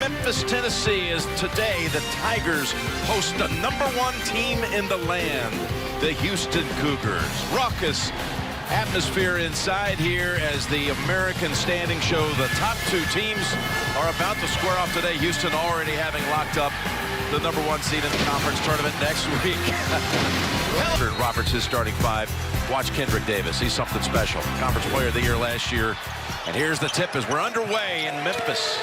Memphis, Tennessee, as today the Tigers host the #1 team in the land, the Houston Cougars. Raucous atmosphere inside here as the American standings show the top two teams are about to square off today. Houston already having locked up the #1 seed in the conference tournament next week. Roberts is starting five. Watch Kendrick Davis. He's something special. Conference Player of the Year last year. And here's the tip as we're underway in Memphis.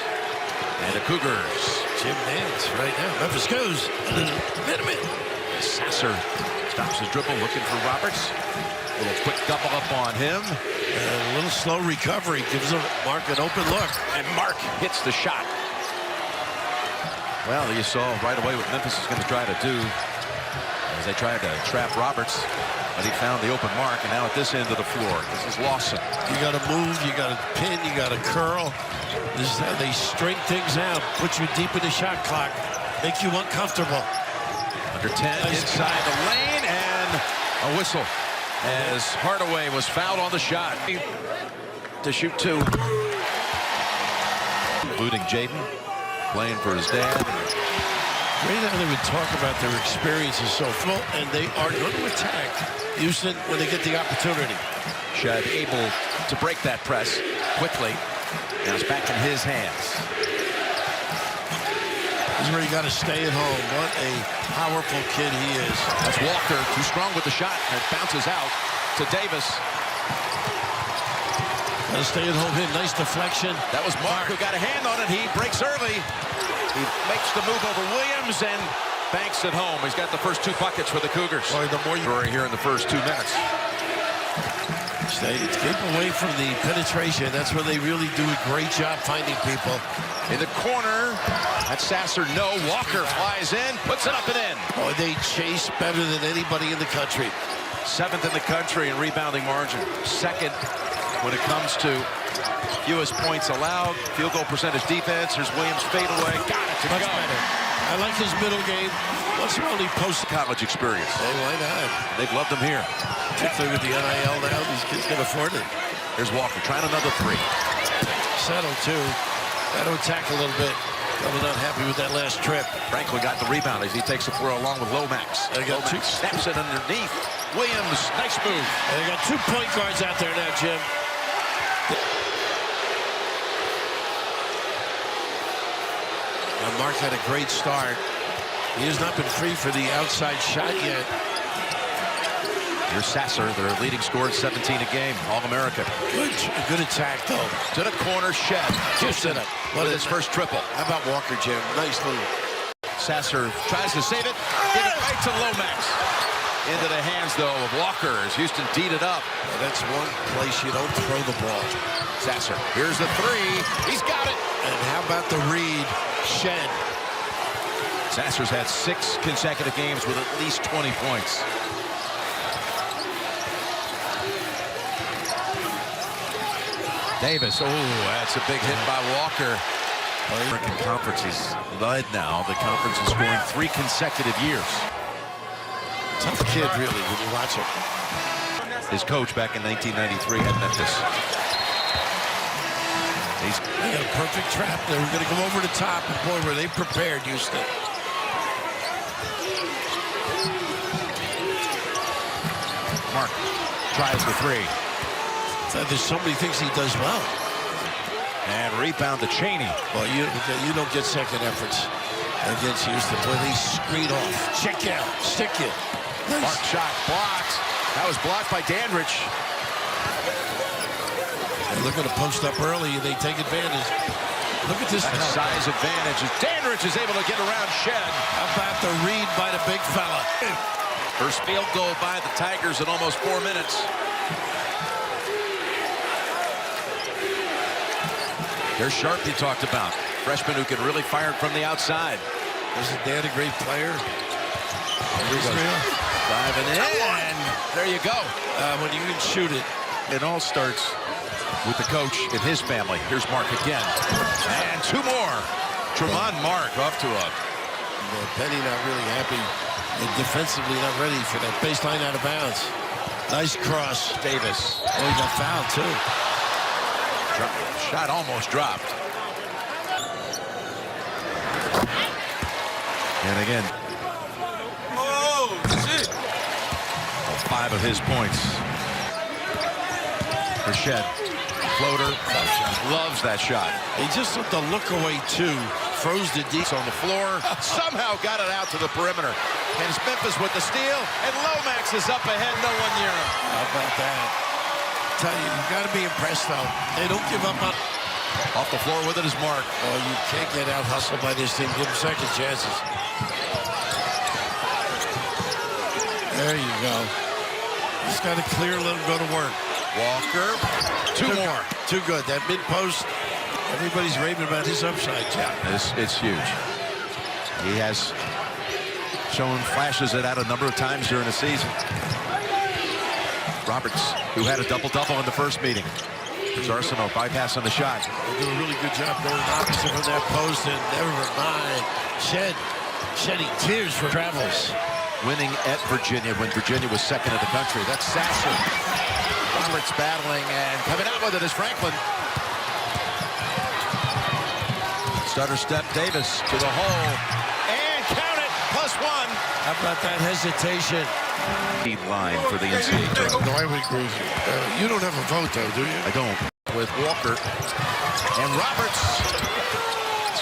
And the Cougars. Jim Nance right now. Memphis goes. Minute. Sasser stops his dribble looking for Roberts. A little quick double up on him. And a little slow recovery gives Mark an open look. And Mark hits the shot. Well, you saw right away what Memphis is going to try to do as they tried to trap Roberts. But he found the open mark, and now at this end of the floor, this is Lawson. You got to move, you got to pin, you got to curl. This is how they string things out, put you deep in the shot clock, make you uncomfortable. Under 10 nice inside the lane, and a whistle as Hardaway was fouled on the shot. To shoot two. Including Jaden, playing for his dad. Great how they would talk about their experiences so full, and they are going to attack Houston when they get the opportunity. Shed able to break that press quickly. Now it's back in his hands. This is where you got to stay at home. What a powerful kid he is. That's Walker, too strong with the shot, and it bounces out to Davis. Got to stay at home here. Nice deflection. That was Mark who got a hand on it. He breaks early. He makes the move over Williams and banks it home. He's got the first two buckets for the Cougars. Boy, the more you here in the first 2 minutes. Stay keep away from the penetration. That's where they really do a great job finding people. In the corner, that's Sasser. No, Walker flies in, puts it up and in. Boy, they chase better than anybody in the country. 7th in the country in rebounding margin. 2nd when it comes to fewest points allowed. Field goal percentage defense. Here's Williams fade away. Got it to Much go. better. I like his middle game. Once in a while he posts college experience. Hey, why not? They've loved him here. Particularly with the NIL now, these kids can afford it. Here's Walker trying another three. Settle too. Got to attack a little bit. Probably not happy with that last trip. Franklin got the rebound as he takes the floor along with Lomax. They got two. Snaps it underneath. Williams, nice move. And they got 2 point guards out there now, Jim. Mark had a great start. He has not been free for the outside shot yet. Here's Sasser, their leading scorer, 17 a game, All-American. Good attack, though. To the corner, Shed. Houston with his first triple. How about Walker, Jim? Nice move. Sasser tries to save it. Get it right to Lomax. Into the hands, though, of Walker as Houston teed it up. Well, that's one place you don't throw the ball. Sasser, here's the three. He's got it. And how about the read? Shed. Sasser's had 6 consecutive games with at least 20 points. Davis, oh, that's a big hit by Walker. American Conference is led now. The conference is scoring 3 consecutive years. Tough kid, really, when you watch him. His coach back in 1993 at Memphis. They got a perfect trap. They were going to go over the top, and boy, were they prepared, Houston. Mark tries the three. There's so many things he does well. And rebound to Cheney. Well, you don't get second efforts against Houston. Boy, they screen off. Check out. Stick it. Nice. Mark shot blocked. That was blocked by Dandridge. They're looking to post up early, and they take advantage. Look at this size advantage. Dandridge is able to get around Shed. How about the read by the big fella? First field goal by the Tigers in almost 4 minutes. There's Sharp you talked about. Freshman who can really fire from the outside. Isn't Dan a great player? Driving in. There you go. When you can shoot it. It all starts with the coach and his family. Here's Mark again. And 2 more. Tremont Mark off to a... Penny not really happy. And defensively not ready for that baseline out of bounds. Nice cross. Davis. Oh, he got fouled, too. Shot almost dropped. And again, Oh, shit. 5 of his points. Shed. Floater. Loves that shot. He just took the look away, too. Froze the deep On the floor. Somehow got it out to the perimeter. And it's Memphis with the steal. And Lomax is up ahead. No one near him. How about that? Tell you, you got to be impressed, though. They don't give up on... Off the floor with it is Mark. Oh, you can't get out hustled by this team. Give them second chances. There you go. Just got to clear, let him go to work. Walker. Two more. Too good. That mid post, everybody's raving about his upside. Yeah. It's huge. He has shown flashes of that a number of times during the season. Roberts, who had a double-double in the first meeting. It's Arsenault bypassing the shot. They do a really good job going opposite from that post, and never mind. Shedding tears for Travels. Winning at Virginia when Virginia was second in the country. That's Sasser. Roberts battling and coming out with it is Franklin. Stutter step Davis to the hole. And count it, +1. How about that hesitation? Lead line for the NCAA tournament. No, I would agree with you. You don't have a vote, though, do you? I don't. With Walker. And Roberts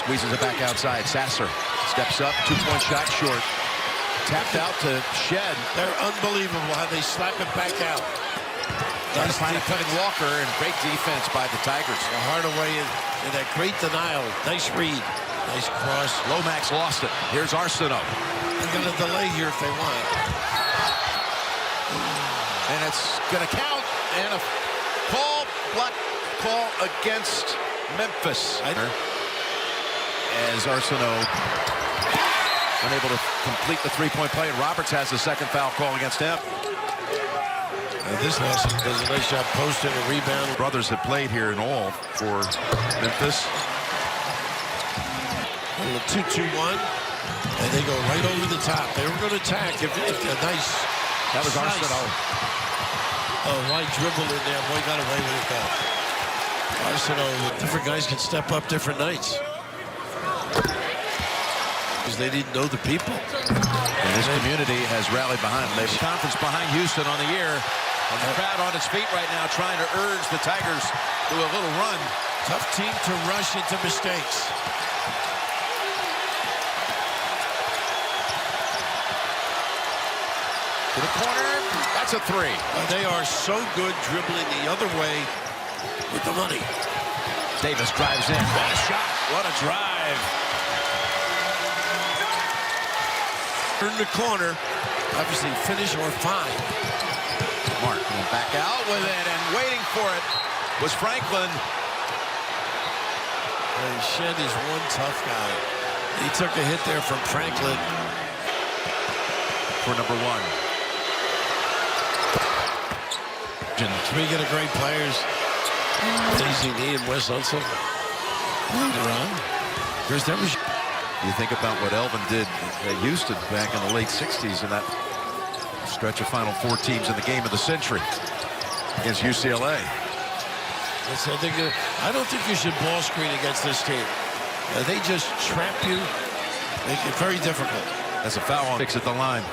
squeezes it back outside. Sasser steps up, 2-point shot short. Tapped out to Shed. They're unbelievable how they slap it back out. Trying to find a cutting Walker, and great defense by the Tigers. Hardaway in that great denial. Nice read. Nice cross. Lomax lost it. Here's Arsenault. They're going to delay here if they want. And it's going to count. And a block call against Memphis. As Arsenault unable to complete the 3-point play, and Roberts has the second foul call against him. This lesson does a nice job posting and rebound. Brothers have played here in all for Memphis. A 2-2-1, and they go right over the top. They were going to attack if a nice. That was Arsenault. Oh, wide dribble in there. Boy, got away with it though. Arsenault, different guys can step up different nights. Because they didn't know the people. And this community has rallied behind them. They've conference behind Houston on the year. And the crowd on its feet right now trying to urge the Tigers to a little run. Tough team to rush into mistakes. To the corner. That's a 3. They are so good dribbling the other way with the money. Davis drives in. What a shot. What a drive. In the corner. Obviously finish or find. Mark going back out with it, and waiting for it was Franklin. And Shed is one tough guy. He took a hit there from Franklin. For number 1. Speaking of great players, Daisy Knee and Wes Unseld later on. You think about what Elvin did at Houston back in the late 60s in that stretch of Final Four teams in the game of the century against UCLA. I don't think you should ball screen against this team. They just trap you, make it very difficult. That's a foul on 6 at the line.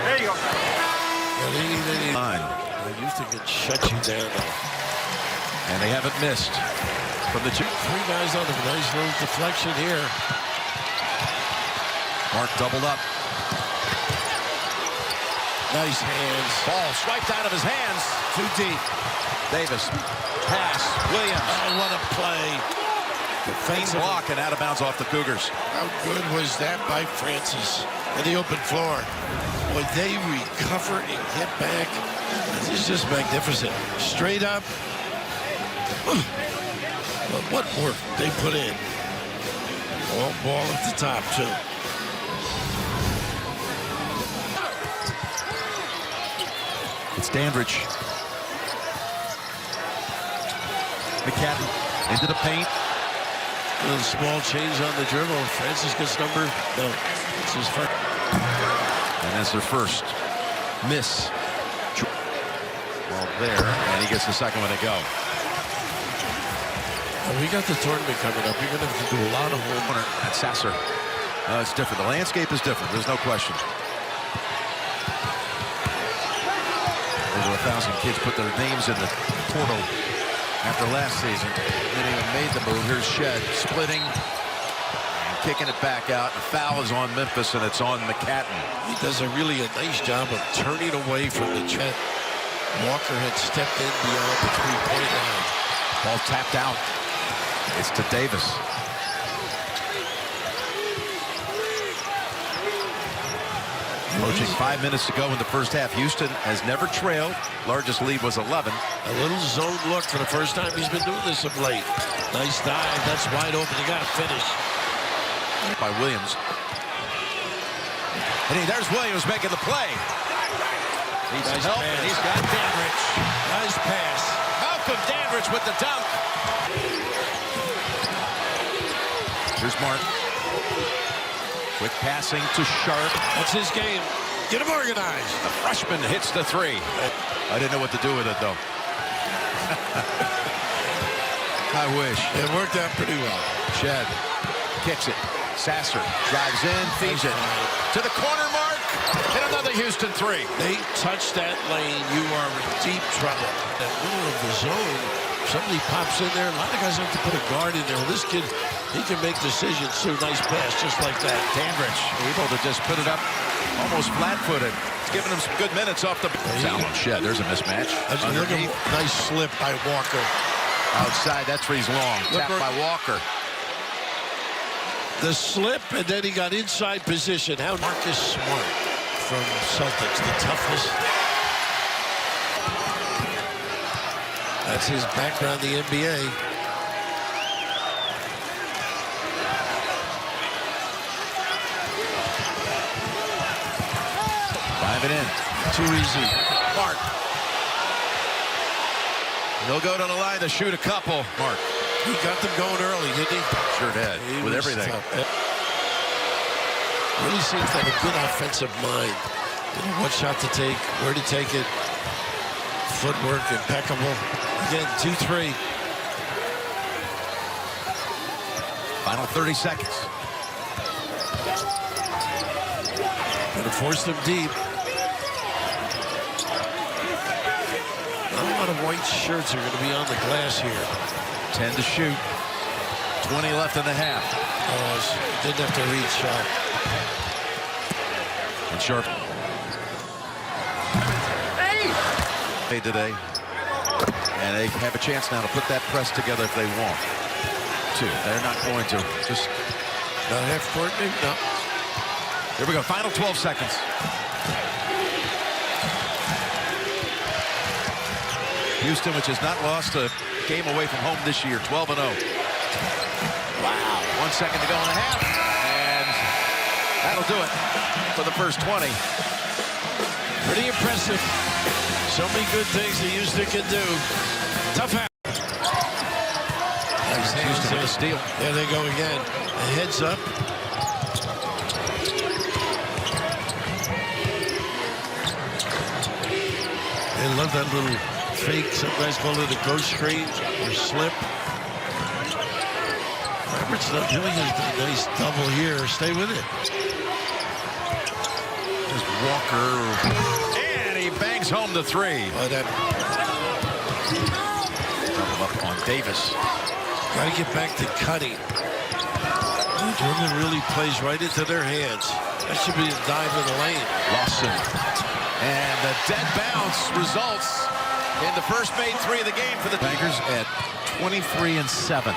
There you go. Houston can shut you down now. And they haven't missed from the 2. 3 guys on a nice little deflection here. Mark doubled up. Nice hands. Ball swiped out of his hands. Too deep. Davis. Pass. Williams. Oh, what a play. Clean block and out of bounds off the Cougars. How good was that by Francis in the open floor? When they recover and get back, this is just magnificent. Straight up. But what work they put in. All ball at the top, too. It's Dandridge. McCadden into the paint. A little small change on the dribble. Francis gets number. No, it's his first. And that's their first miss. Well, there, and he gets the second one to go. We got the tournament coming up. You're going to have to do a lot of homework. And Sasser It's different. The landscape is different. There's no question. Over 1,000 kids put their names in the portal after last season. They even made the move. Here's Shed splitting and kicking it back out. The foul is on Memphis, and it's on McCatton. He does a nice job of turning away from the Chet. Walker had stepped in beyond the three-point line. Ball tapped out. It's to Davis. Approaching 5 minutes to go in the first half. Houston has never trailed. Largest lead was 11. A little zone look for the first time he's been doing this of late. Nice dive. That's wide open. You got to finish. By Williams. And there's Williams making the play. He's nice help, pass. and he's got Danrich. Nice pass. Malcolm Danrich with the dunk. Here's Mark. Quick passing to Sharp. That's his game. Get him organized. The freshman hits the three. I didn't know what to do with it, though. I wish. It worked out pretty well. Shed kicks it. Sasser drives in, feeds it to the corner mark. Hit another Houston three. They touch that lane, you are in deep trouble. That middle of the zone, somebody pops in there. A lot of guys have to put a guard in there. Well, this kid, he can make decisions too. Nice pass, just like that. Danrich able to just put it up almost flat-footed. It's giving him some good minutes off the foul on Shed. There's a mismatch. Underneath. Nice slip by Walker. Outside, that's where he's long. Tapped by Walker. The slip, and then he got inside position. How Marcus Smart from Celtics, the toughness. That's his background in the NBA. Drive it in. Too easy. Mark. He'll go to the line to shoot a couple. Mark. He got them going early, didn't he? Sure did. With everything. Really seems to have a good offensive mind. You know, what shot to take, where to take it. Footwork impeccable. Again, 2-3. Final 30 seconds. Gonna force them deep. Not a lot of white shirts are going to be on the glass here. 10 to shoot. 20 left in the half. Oh, didn't have to reach Sharp. And Sharp. Hey, today. And they have a chance now to put that press together if they want to. They're not going to. Just not half court, maybe? No. Here we go. Final 12 seconds. Houston, which has not lost a game away from home this year, 12-0. Wow. 1 second to go in the half. And that'll do it for the first 20. Pretty impressive. So many good things that Houston can do. Tough half. Nice Houston with a steal. There they go again. A heads up. They love that little fake. Some guys call it a ghost screen or slip. Roberts really has done a nice double here. Stay with it. There's Walker. And he bangs home the three. Oh, that. Double up on Davis. Got to get back to cutting. The dribbling really plays right into their hands. That should be a dive in the lane. Lawson. And the dead bounce results in the first made three of the game for the Tigers at 23-7.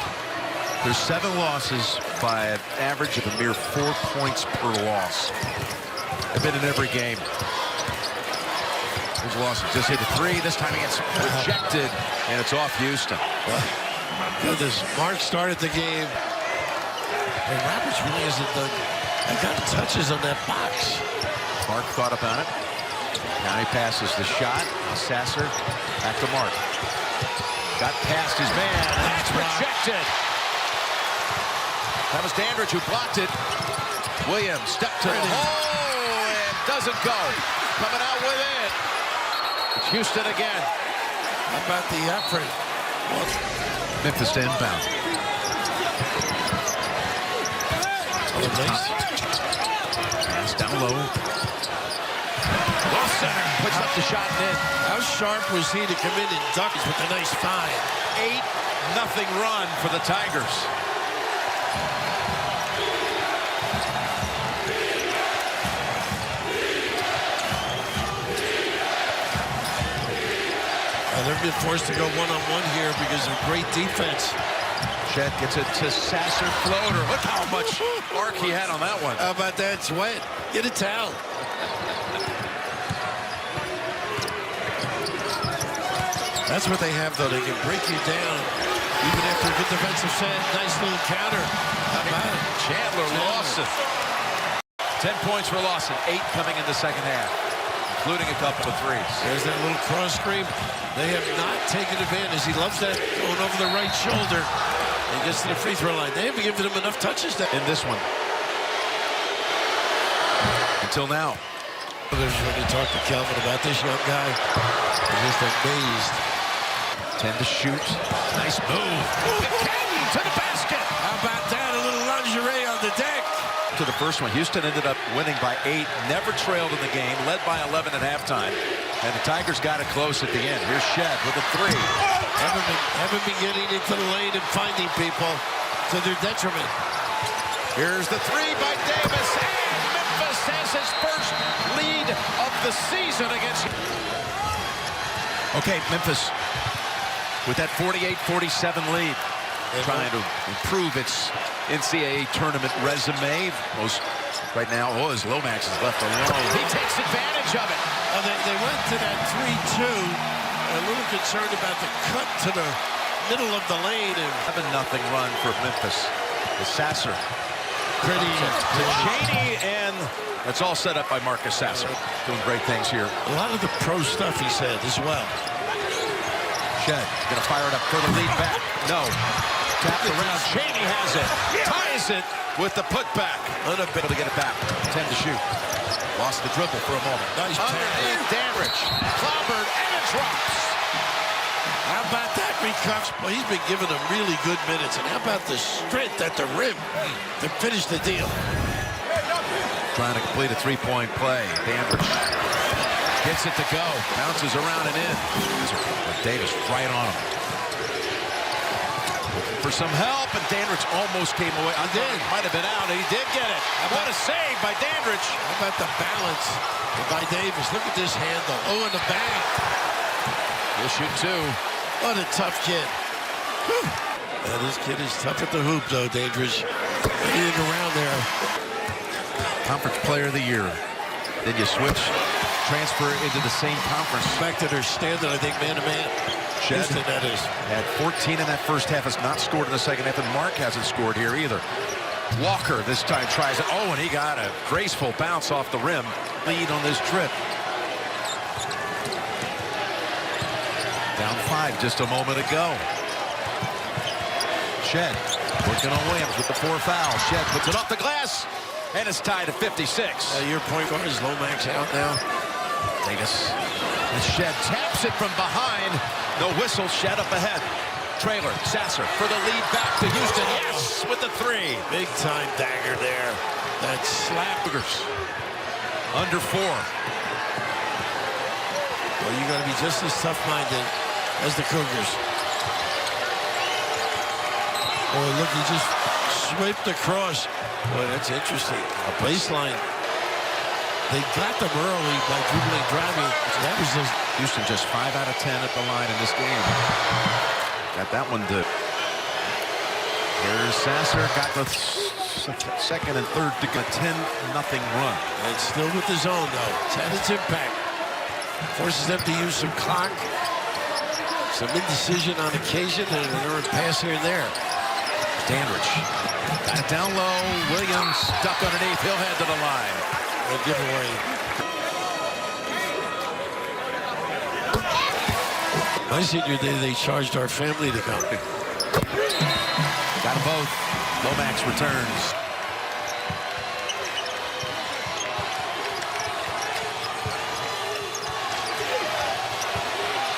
There's 7 losses by an average of a mere 4 points per loss. They've been in every game. There's Lawson. Just hit a three. This time he gets rejected, and it's off Houston. Goodness, Mark started the game. And Roberts really hasn't done. I got touches on that box. Mark thought about it. Now he passes the shot. Sasser back to Mark. Got past his man. That's rejected. That was Danrich who blocked it. Williams stepped to the hole and doesn't go. Coming out with it. It's Houston again. How about the effort? Memphis to inbound. Oh, nice. Lomax down low. Low center. Puts up the shot and in. How sharp was he to come in and duck with a nice find? 8-0 run for the Tigers. They've been forced to go one-on-one here because of great defense. Chet gets it to Sasser floater. Look how much arc he had on that one. How about that? It's wet. Get a towel. That's what they have, though. They can break you down even after a good defensive set. Nice little counter. How about it? Chandler Lawson. 10 points for Lawson. 8 coming in the second half, including a couple of threes. There's that little cross screen. They have not taken advantage. He loves that going over the right shoulder. He gets to the free throw line. They haven't given him enough touches in this one. Until now. When you talk to Kelvin about this young guy, he's just amazed. 10 to shoot. Nice move. Cannon to the basket. How about that? A little lingerie on the deck. To the first one. Houston ended up winning by 8. Never trailed in the game. Led by 11 at halftime. And the Tigers got it close at the end. Here's Shed with a 3. Haven't been getting into the lane and finding people to their detriment. Here's the 3 by Davis. And Memphis has his first lead of the season against. Okay, Memphis with that 48-47 lead. Trying to improve its NCAA tournament resume. Most right now, as Lomax is left alone. He takes advantage of it. They went to that 3-2. A little concerned about the cut to the middle of the lane. 7-0 run for Memphis. The Sasser. Pretty. To Cheney, and that's all set up by Marcus Sasser. Doing great things here. A lot of the pro stuff he said as well. Shed gonna fire it up for the lead back. No. Tapped around. Cheney has it. Ties it with the putback. Unable to get it back. 10 to shoot. Lost the dribble for a moment. Nice underneath Danrich. Clobbered and it drops. How about that recovery? Well, he's been giving them really good minutes. And how about the strength at the rim to finish the deal? Trying to complete a three-point play. Danrich gets it to go. Bounces around and in. Davis right on him. Looking for some help, and Danrich almost came away. Might have been out, and he did get it. What a save by Danrich. How about the balance by Davis? Look at this handle. Oh, and the bang. He'll shoot 2. What a tough kid. Whew. Yeah, this kid is tough at the hoop, though, Danrich. Getting around there. Conference Player of the Year. Then you switch, transfer into the same conference. Expected or standard, I think, man-to-man. Houston, that is. Had 14 in that first half, has not scored in the second half, and Mark hasn't scored here either. Walker this time tries it. Oh, and he got a graceful bounce off the rim. Lead on this trip. Down 5 just a moment ago. Shed working on Williams with the 4 fouls. Shed puts it off the glass, and it's tied at 56. Your point guard is Lomax out now. Davis. And Shed taps it from behind. No whistle. Shed up ahead. Trailer. Sasser for the lead back to Houston. Yes, with the 3. Big time dagger there. That slap. Under 4. Well, you got to be just as tough-minded as the Cougars. Oh, look, he just swiped across. Boy, that's interesting. A baseline. They got them early by dribbling, driving. That was just Houston just 5 out of 10 at the line in this game. Got that one to. Here's Sasser. Got the second and third to get a 10-0 run. And still with the zone, though. It's had its impact. Forces them to use some clock. Some indecision on occasion, and an earned pass here and there. Danrich got it down low. Williams stuck underneath. He'll head to the line. A giveaway. My senior day, they charged our family to come. Got them both. Lomax returns.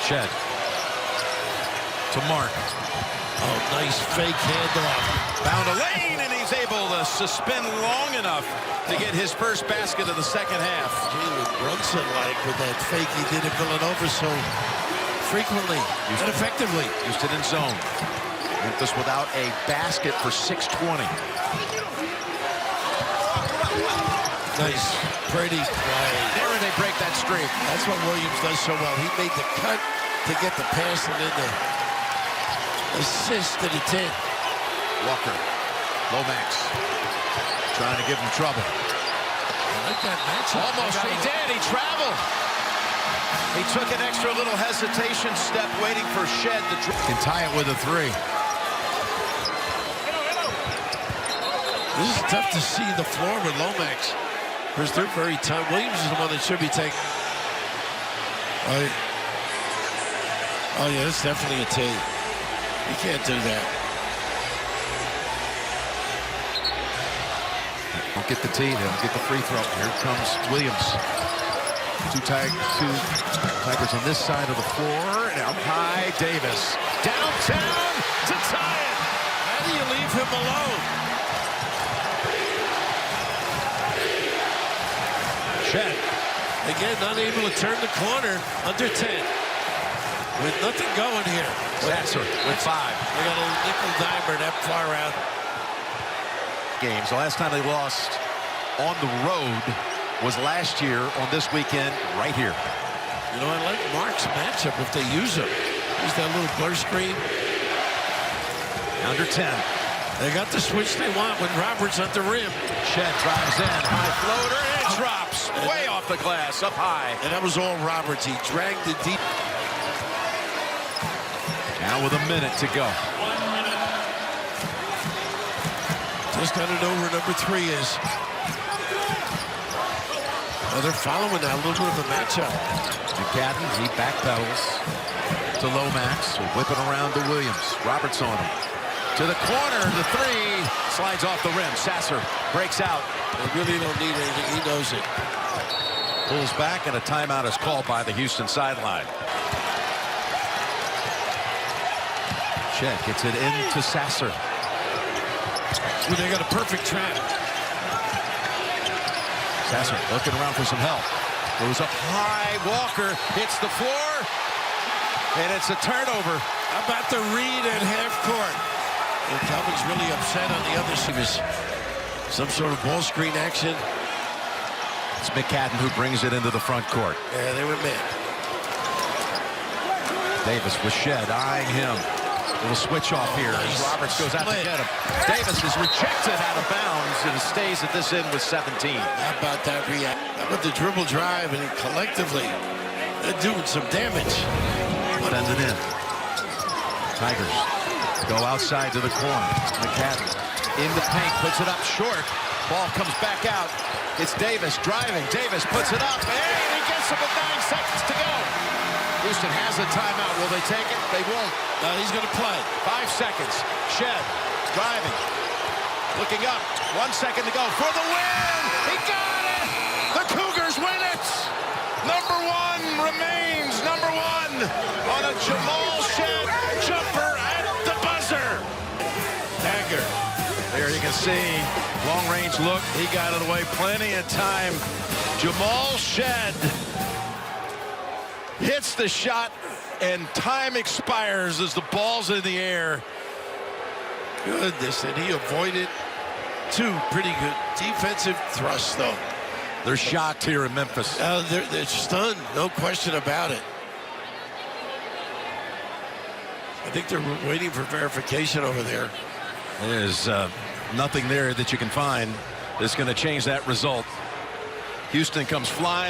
Shed to Mark. Oh, nice fake handoff. Found a lane, and he's able to to suspend long enough to get his first basket of the second half. Jalen Brunson, like with that fake he did at Villanova so frequently and effectively. Houston in zone. Memphis without a basket for 6:20. Nice, pretty play. There they break that streak. That's what Williams does so well. He made the cut to get the pass and then the assist to the 10. Walker, Lomax, trying to give him trouble. I like that matchup. Almost, he did. He traveled. He took an extra little hesitation step, waiting for Shed to can tie it with a 3. This is tough to see the floor with Lomax. Because they're very tight. Williams is the one that should be taking. Oh yeah, it's definitely a T. You can't do that. Don't get the T, they'll get the free throw. Here comes Williams. Two Tigers on this side of the floor. And out high, Davis. Downtown to tie it. How do you leave him alone? Shed. Again, not able to turn the corner under 10. With nothing going here. Sasser with 5. They got a nickel dimer that far out. Games. The last time they lost on the road was last year on this weekend right here. You know, I like Mark's matchup if they use him. Use that little blur screen. Under 10. They got the switch they want when Roberts at the rim. Shed drives in. High floater. And it drops way off the glass. Up high. And that was all Roberts. He dragged it deep. Now with a minute to go. Just got to know where number 3 is. Oh, they're following that. A little bit of a matchup. McCadden, he backpedals to Lomax. Whip it around to Williams. Roberts on him. To the corner. The 3 slides off the rim. Sasser breaks out. They really don't need anything. He knows it. Pulls back, and a timeout is called by the Houston sideline. Shed gets it into Sasser. Well, they got a perfect trap. Sasser looking around for some help. Goes up high. Walker hits the floor. And it's a turnover. How about the read at half court? Well, Calvin's really upset on the other side. Some sort of ball screen action. It's McCadden who brings it into the front court. Yeah, they were mad. Davis with Shed eyeing him. Little switch off here as Roberts goes out to get him. Davis is rejected out of bounds and stays at this end with 17. How about that react? How about the dribble drive and collectively they're doing some damage. Sends it in. Tigers go outside to the corner. McCadden in the paint, puts it up short. Ball comes back out. It's Davis driving. Davis puts it up, and he gets it with 9 seconds to go. Houston has a timeout. Will they take it? They won't. No, he's going to play. 5 seconds. Shed driving. Looking up. 1 second to go for the win. He got it. The Cougars win it. Number 1 remains number 1 on a Jamal Shed jumper at the buzzer. Dagger. There you can see long-range look. He got it away plenty of time. Jamal Shed hits the shot, and time expires as the ball's in the air. Goodness, and he avoided 2 pretty good defensive thrusts, though. They're shocked here in Memphis. They're stunned, no question about it. I think they're waiting for verification over there. There's nothing there that you can find that's going to change that result. Houston comes flying.